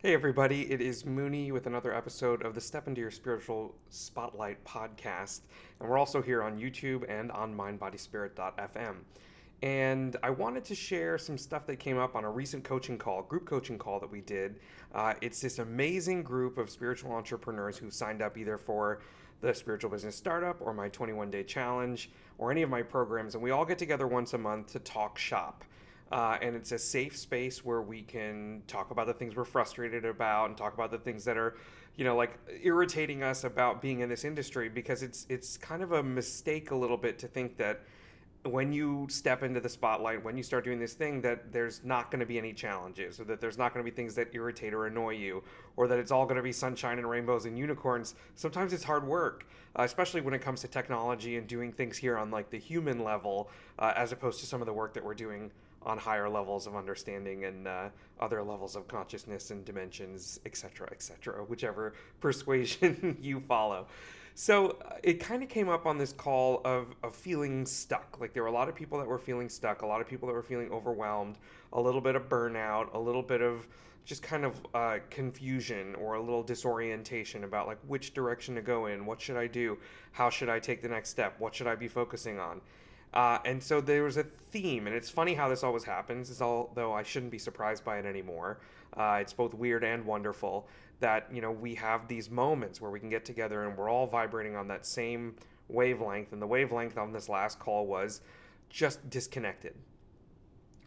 Hey, everybody, it is Mooney with another episode of the Step Into Your Spiritual Spotlight podcast. And we're also here on YouTube and on mindbodyspirit.fm. And I wanted to share some stuff that came up on a recent coaching call, group coaching call that we did. It's this amazing group of spiritual entrepreneurs who signed up either for the Spiritual Business Startup or my 21-day challenge or any of my programs. And we all get together once a month to talk shop. And it's a safe space where we can talk about the things we're frustrated about and talk about the things that are, like irritating us about being in this industry, because it's kind of a mistake a little bit to think that when you step into the spotlight, when you start doing this thing, that there's not going to be any challenges, or that there's not going to be things that irritate or annoy you, or that it's all going to be sunshine and rainbows and unicorns. Sometimes it's hard work, especially when it comes to technology and doing things here on like the human level, as opposed to some of the work that we're doing on higher levels of understanding and other levels of consciousness and dimensions, etc., whichever persuasion you follow. So it kind of came up on this call of feeling stuck. Like there were a lot of people that were feeling stuck, a lot of people that were feeling overwhelmed, a little bit of burnout, a little bit of just kind of confusion or a little disorientation about like which direction to go in, what should I do, how should I take the next step, what should I be focusing on. And so there was a theme, and it's funny how this always happens, although I shouldn't be surprised by it anymore. It's both weird and wonderful that, we have these moments where we can get together and we're all vibrating on that same wavelength. And the wavelength on this last call was just disconnected.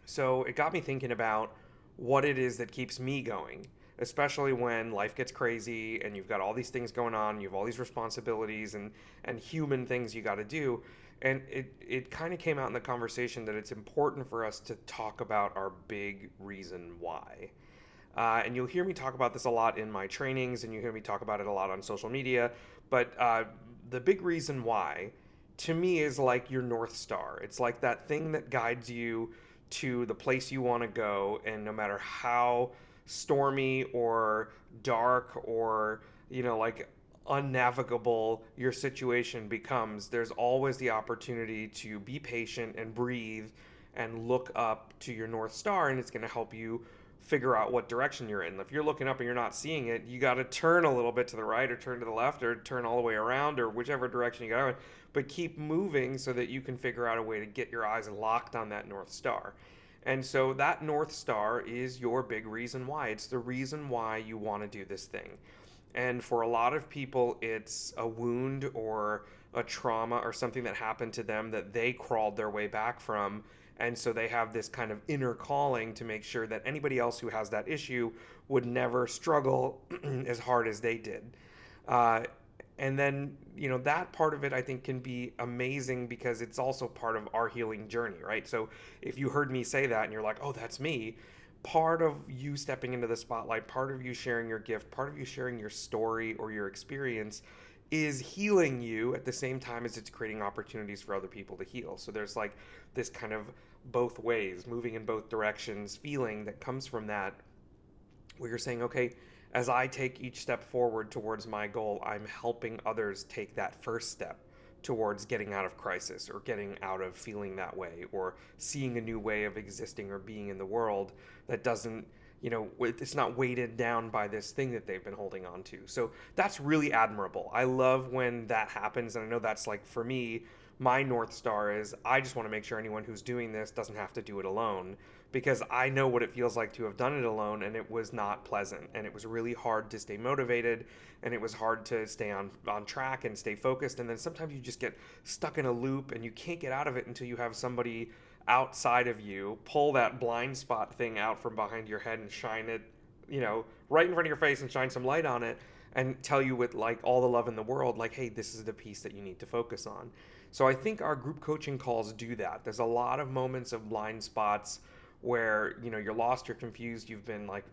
So it got me thinking about what it is that keeps me going, especially when life gets crazy and you've got all these things going on, you have all these responsibilities and human things you got to do. And it kind of came out in the conversation that it's important for us to talk about our big reason why. And you'll hear me talk about this a lot in my trainings, and you hear me talk about it a lot on social media. But the big reason why, to me, is like your North Star. It's like that thing that guides you to the place you want to go. And no matter how stormy or dark or, like unnavigable your situation becomes, there's always the opportunity to be patient and breathe and look up to your North Star, and it's going to help you figure out what direction you're in. If you're looking up and you're not seeing it, you got to turn a little bit to the right or turn to the left or turn all the way around or whichever direction you got, but keep moving so that you can figure out a way to get your eyes locked on that North Star. And so that North Star is your big reason why. It's the reason why you want to do this thing. And for a lot of people, it's a wound or a trauma or something that happened to them that they crawled their way back from. And so they have this kind of inner calling to make sure that anybody else who has that issue would never struggle as hard as they did. Uh, and then, that part of it I think can be amazing because it's also part of our healing journey, right? So if you heard me say that and you're like, oh, that's me, part of you stepping into the spotlight, part of you sharing your gift, part of you sharing your story or your experience is healing you at the same time as it's creating opportunities for other people to heal. So there's like this kind of both ways, moving in both directions, feeling that comes from that, where you're saying, okay, as I take each step forward towards my goal, I'm helping others take that first step towards getting out of crisis or getting out of feeling that way or seeing a new way of existing or being in the world that doesn't, it's not weighted down by this thing that they've been holding on to. So that's really admirable. I love when that happens. And I know that's like, for me, my North Star is I just want to make sure anyone who's doing this doesn't have to do it alone, because I know what it feels like to have done it alone, and it was not pleasant, and it was really hard to stay motivated, and it was hard to stay on track and stay focused. And then sometimes you just get stuck in a loop and you can't get out of it until you have somebody outside of you pull that blind spot thing out from behind your head and shine it, right in front of your face and shine some light on it and tell you with like all the love in the world, like, hey, this is the piece that you need to focus on. So I think our group coaching calls do that. There's a lot of moments of blind spots where, you're lost, you're confused, you've been like,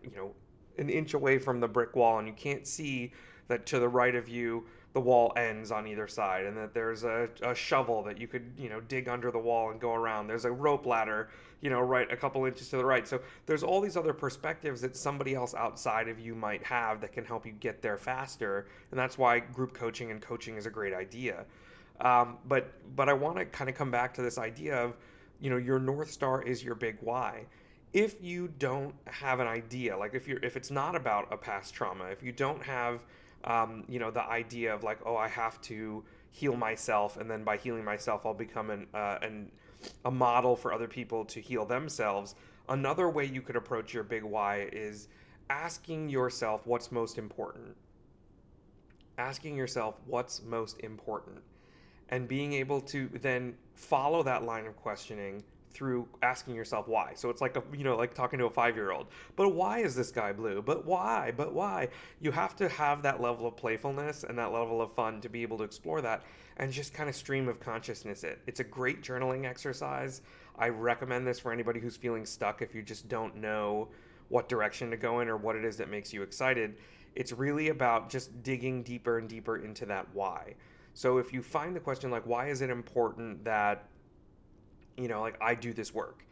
an inch away from the brick wall and you can't see that to the right of you the wall ends on either side, and that there's a shovel that you could, dig under the wall and go around. There's a rope ladder, right a couple inches to the right. So there's all these other perspectives that somebody else outside of you might have that can help you get there faster. And that's why group coaching and coaching is a great idea. But I want to kind of come back to this idea of, your North Star is your big why. if you don't have an idea, like if it's not about a past trauma, if you don't have the idea of like, oh, I have to heal myself, and then by healing myself I'll become a model for other people to heal themselves. Another way you could approach your big why is asking yourself what's most important. Asking yourself what's most important, and being able to then follow that line of questioning through asking yourself why. So it's like like talking to a 5-year-old. But why is the sky blue? But why? But why? You have to have that level of playfulness and that level of fun to be able to explore that and just kind of stream of consciousness it. It's a great journaling exercise. I recommend this for anybody who's feeling stuck if you just don't know what direction to go in or what it is that makes you excited. It's really about just digging deeper and deeper into that why. So if you find the question like, why is it important that, like I do this work?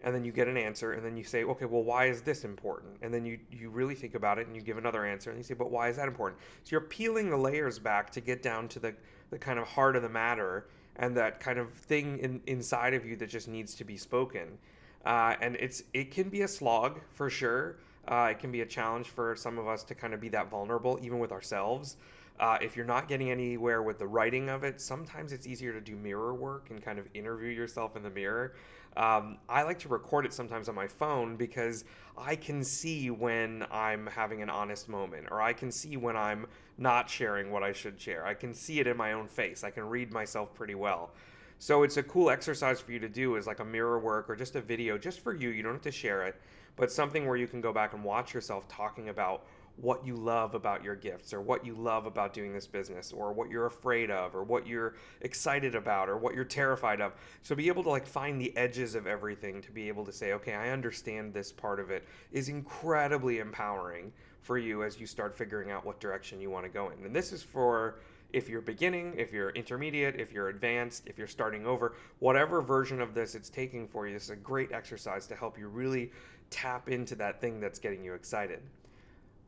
And then you get an answer, and then you say, okay, well, why is this important? And then you really think about it, and you give another answer, and you say, but why is that important? So you're peeling the layers back to get down to the kind of heart of the matter, and that kind of thing inside of you that just needs to be spoken. And it can be a slog for sure. It can be a challenge for some of us to kind of be that vulnerable, even with ourselves. If you're not getting anywhere with the writing of it, sometimes it's easier to do mirror work and kind of interview yourself in the mirror. I like to record it sometimes on my phone because I can see when I'm having an honest moment, or I can see when I'm not sharing what I should share. I can see it in my own face. I can read myself pretty well. So it's a cool exercise for you to do, is like a mirror work or just a video just for you. You don't have to share it, but something where you can go back and watch yourself talking about what you love about your gifts, or what you love about doing this business, or what you're afraid of, or what you're excited about, or what you're terrified of. So be able to like find the edges of everything to be able to say, okay, I understand this part of it, is incredibly empowering for you as you start figuring out what direction you want to go in. And this is for if you're beginning, if you're intermediate, if you're advanced, if you're starting over, whatever version of this it's taking for you. This is a great exercise to help you really tap into that thing that's getting you excited.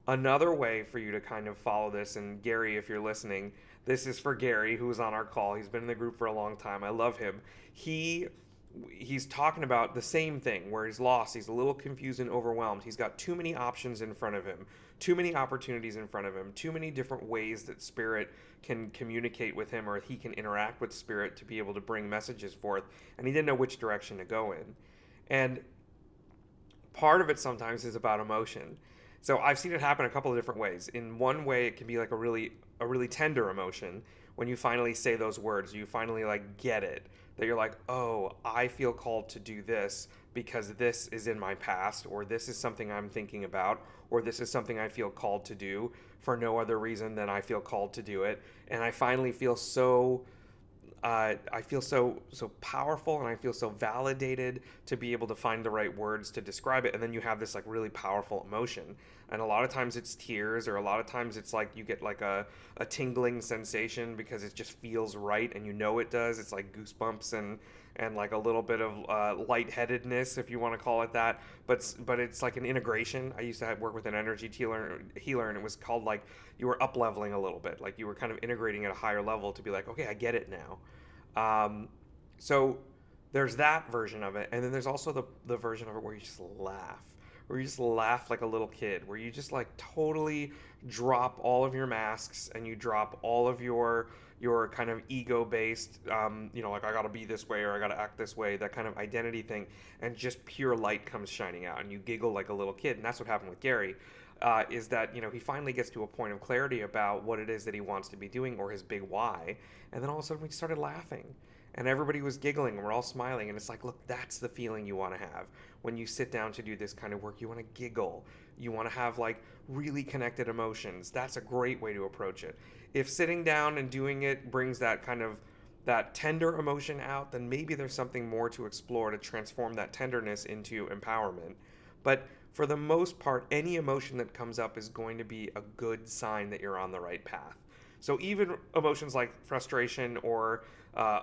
Another way for you to kind of follow this, and Gary, if you're listening, this is for Gary, who was on our call. He's been in the group for a long time. I love him. He's talking about the same thing where he's lost. He's a little confused and overwhelmed. He's got too many options in front of him, too many opportunities in front of him, too many different ways that Spirit can communicate with him, or he can interact with Spirit to be able to bring messages forth. And he didn't know which direction to go in. And part of it sometimes is about emotion. So I've seen it happen a couple of different ways. In one way, it can be like a really tender emotion when you finally say those words. You finally like get it, that you're like, oh, I feel called to do this because this is in my past, or this is something I'm thinking about, or this is something I feel called to do for no other reason than I feel called to do it. And I finally feel so powerful, and I feel so validated to be able to find the right words to describe it. And then you have this like really powerful emotion, and a lot of times it's tears, or a lot of times it's like you get like a tingling sensation because it just feels right, and it does. It's like goosebumps and like a little bit of lightheadedness, if you want to call it that. But it's like an integration. I used to work with an energy healer, and it was called like you were up leveling a little bit, like you were kind of integrating at a higher level to be like, okay, I get it now. So there's that version of it, and then there's also the version of it where you just laugh like a little kid, where you just like totally drop all of your masks, and you drop all of your kind of ego-based, like I gotta be this way, or I gotta act this way, that kind of identity thing, and just pure light comes shining out, and you giggle like a little kid. And that's what happened with Gary, is that, he finally gets to a point of clarity about what it is that he wants to be doing, or his big why, and then all of a sudden we started laughing. And everybody was giggling, and we're all smiling, and it's like, look, that's the feeling you want to have when you sit down to do this kind of work. You want to giggle. You want to have like really connected emotions. That's a great way to approach it. If sitting down and doing it brings that kind of that tender emotion out, then maybe there's something more to explore to transform that tenderness into empowerment. But for the most part, any emotion that comes up is going to be a good sign that you're on the right path. So even emotions like frustration or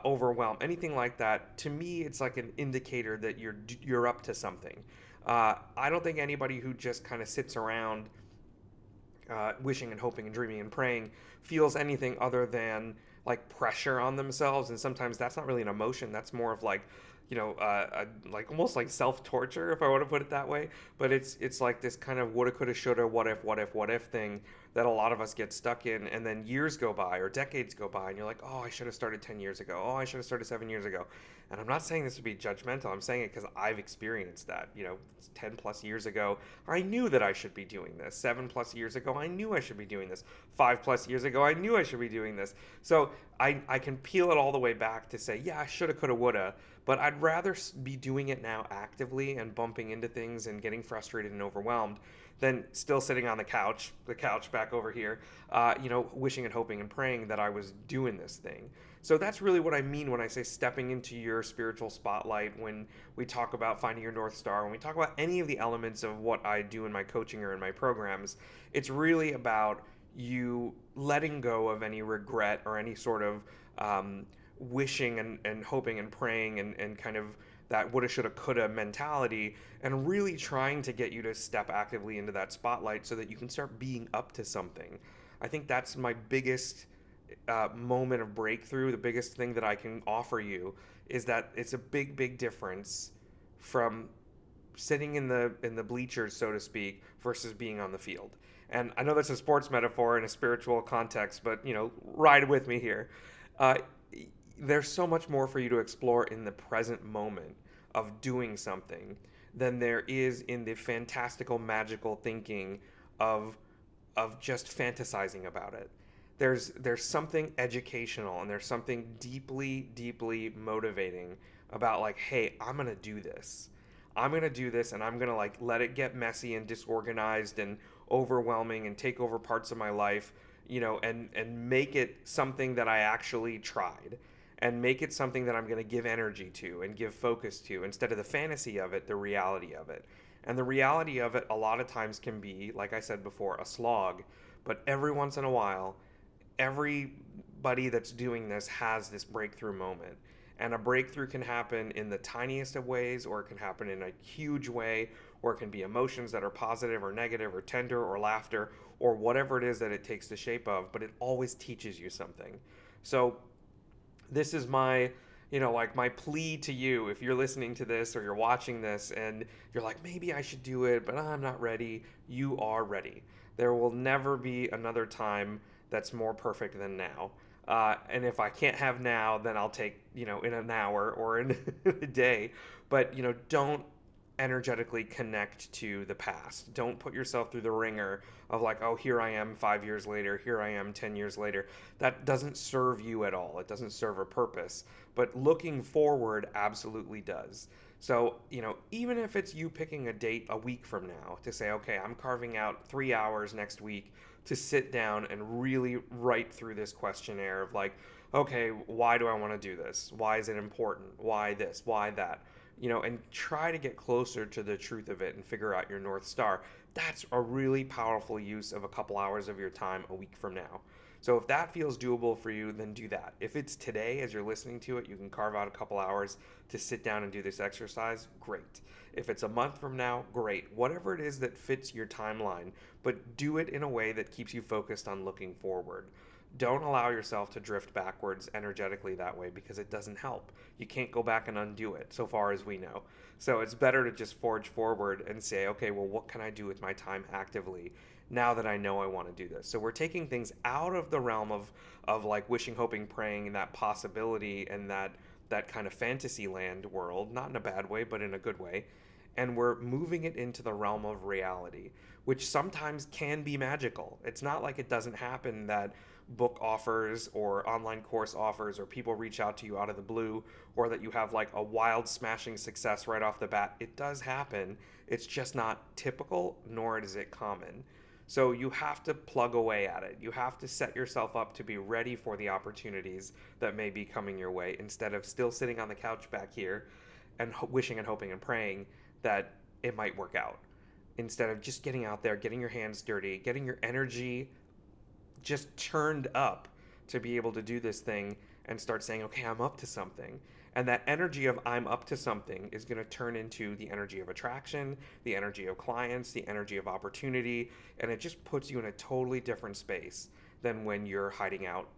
overwhelm, anything like that, to me, it's like an indicator that you're up to something. I don't think anybody who just kind of sits around wishing and hoping and dreaming and praying feels anything other than like pressure on themselves. And sometimes that's not really an emotion. That's more of like like almost like self-torture, if I want to put it that way. But it's like this kind of woulda, coulda, shoulda, what if thing that a lot of us get stuck in, and then years go by or decades go by, and you're like, oh, I should have started 10 years ago. Oh, I should have started 7 years ago. And I'm not saying this to be judgmental. I'm saying it because I've experienced that. 10 plus years ago, I knew that I should be doing this. 7 plus years ago, I knew I should be doing this. 5 plus years ago, I knew I should be doing this. So I can peel it all the way back to say, yeah, I shoulda, coulda, woulda, but I'd rather be doing it now actively and bumping into things and getting frustrated and overwhelmed than still sitting on the couch back over here, wishing and hoping and praying that I was doing this thing. So that's really what I mean when I say stepping into your spiritual spotlight, when we talk about finding your North Star, when we talk about any of the elements of what I do in my coaching or in my programs. It's really about you letting go of any regret or any sort of wishing and hoping and praying and kind of that woulda, shoulda, coulda mentality, and really trying to get you to step actively into that spotlight so that you can start being up to something. I think that's my biggest moment of breakthrough. The biggest thing that I can offer you is that it's a big difference from sitting in the bleachers, so to speak, versus being on the field. And I know that's a sports metaphor in a spiritual context, but ride with me here. Uh, there's so much more for you to explore in the present moment of doing something than there is in the fantastical, magical thinking of just fantasizing about it. There's something educational and there's something deeply motivating about like, hey, I'm gonna do this. I'm gonna do this, and I'm gonna like let it get messy and disorganized and overwhelming and take over parts of my life, and make it something that I actually tried, and make it something that I'm going to give energy to and give focus to instead of the fantasy of it, the reality of it. And the reality of it a lot of times can be, like I said before, a slog, but every once in a while, everybody that's doing this has this breakthrough moment. And a breakthrough can happen in the tiniest of ways, or it can happen in a huge way, or it can be emotions that are positive or negative or tender or laughter or whatever it is that it takes the shape of, but it always teaches you something. So this is my like my plea to you. If you're listening to this or you're watching this and you're like, maybe I should do it but I'm not ready, you are ready. There will never be another time that's more perfect than now. And if I can't have now, then I'll take in an hour or in a day. But don't energetically connect to the past. Don't put yourself through the ringer of like, oh, here I am 5 years later, here I am 10 years later. That doesn't serve you at all. It doesn't serve a purpose. But looking forward absolutely does. So, even if it's you picking a date a week from now to say, okay, I'm carving out 3 hours next week to sit down and really write through this questionnaire of like, okay, why do I want to do this? Why is it important? Why this? Why that? And try to get closer to the truth of it and figure out your North Star. That's a really powerful use of a couple hours of your time a week from now. So if that feels doable for you, then do that. If it's today as you're listening to it, you can carve out a couple hours to sit down and do this exercise, great. If it's a month from now, great. Whatever it is that fits your timeline, but do it in a way that keeps you focused on looking forward. Don't allow yourself to drift backwards energetically that way because it doesn't help. You can't go back and undo it, so far as we know. So it's better to just forge forward and say, okay, well, what can I do with my time actively now that I know I want to do this? So we're taking things out of the realm of like wishing, hoping, praying, and that possibility and that kind of fantasy land world, not in a bad way, but in a good way. And we're moving it into the realm of reality, which sometimes can be magical. It's not like it doesn't happen that book offers or online course offers or people reach out to you out of the blue, or that you have like a wild smashing success right off the bat. It does happen. It's just not typical, nor is it common. So you have to plug away at it. You have to set yourself up to be ready for the opportunities that may be coming your way instead of still sitting on the couch back here and wishing and hoping and praying that it might work out. Instead of just getting out there, getting your hands dirty, getting your energy just turned up to be able to do this thing and start saying, okay, I'm up to something. And that energy of I'm up to something is going to turn into the energy of attraction, the energy of clients, the energy of opportunity. And it just puts you in a totally different space than when you're hiding out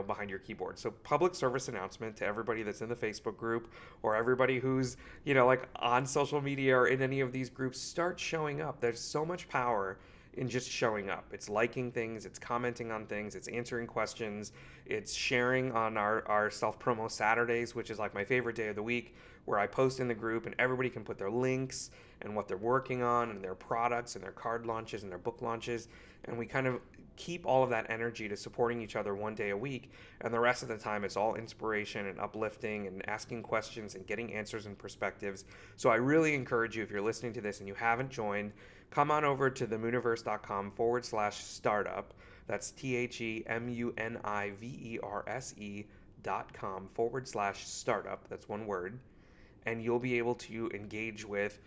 behind your keyboard. So public service announcement to everybody that's in the Facebook group, or everybody who's, like on social media or in any of these groups, start showing up. There's so much power in just showing up. It's liking things, it's commenting on things, it's answering questions, it's sharing on our self-promo Saturdays, which is like my favorite day of the week, where I post in the group and everybody can put their links and what they're working on and their products and their card launches and their book launches. And we kind of keep all of that energy to supporting each other one day a week. And the rest of the time, it's all inspiration and uplifting and asking questions and getting answers and perspectives. So I really encourage you, if you're listening to this and you haven't joined, come on over to themuniverse.com/startup. That's TheMuniverse.com/startup. That's one word. And you'll be able to engage with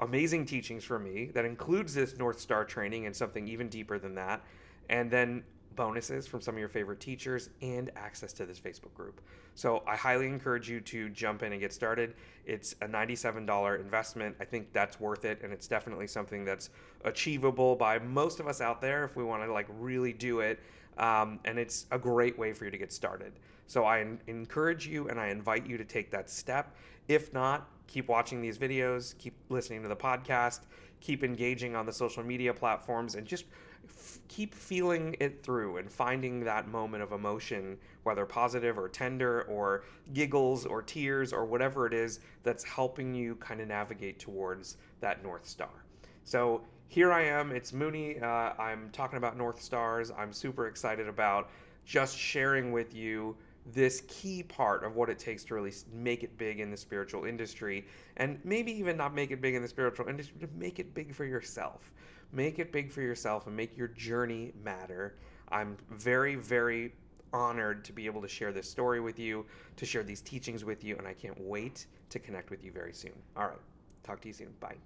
amazing teachings from me that includes this North Star training and something even deeper than that. And then bonuses from some of your favorite teachers and access to this Facebook group. So I highly encourage you to jump in and get started. It's a $97 investment. I think that's worth it, and it's definitely something that's achievable by most of us out there if we want to like really do it. And it's a great way for you to get started. So I encourage you and I invite you to take that step. If not, keep watching these videos, keep listening to the podcast, keep engaging on the social media platforms, and just keep feeling it through and finding that moment of emotion, whether positive or tender or giggles or tears or whatever it is that's helping you kind of navigate towards that North Star. So here I am. It's Mooney. I'm talking about North Stars. I'm super excited about just sharing with you this key part of what it takes to really make it big in the spiritual industry, and maybe even not make it big in the spiritual industry, to make it big for yourself. Make it big for yourself and make your journey matter. I'm very, very honored to be able to share this story with you, to share these teachings with you, and I can't wait to connect with you very soon. All right. Talk to you soon. Bye.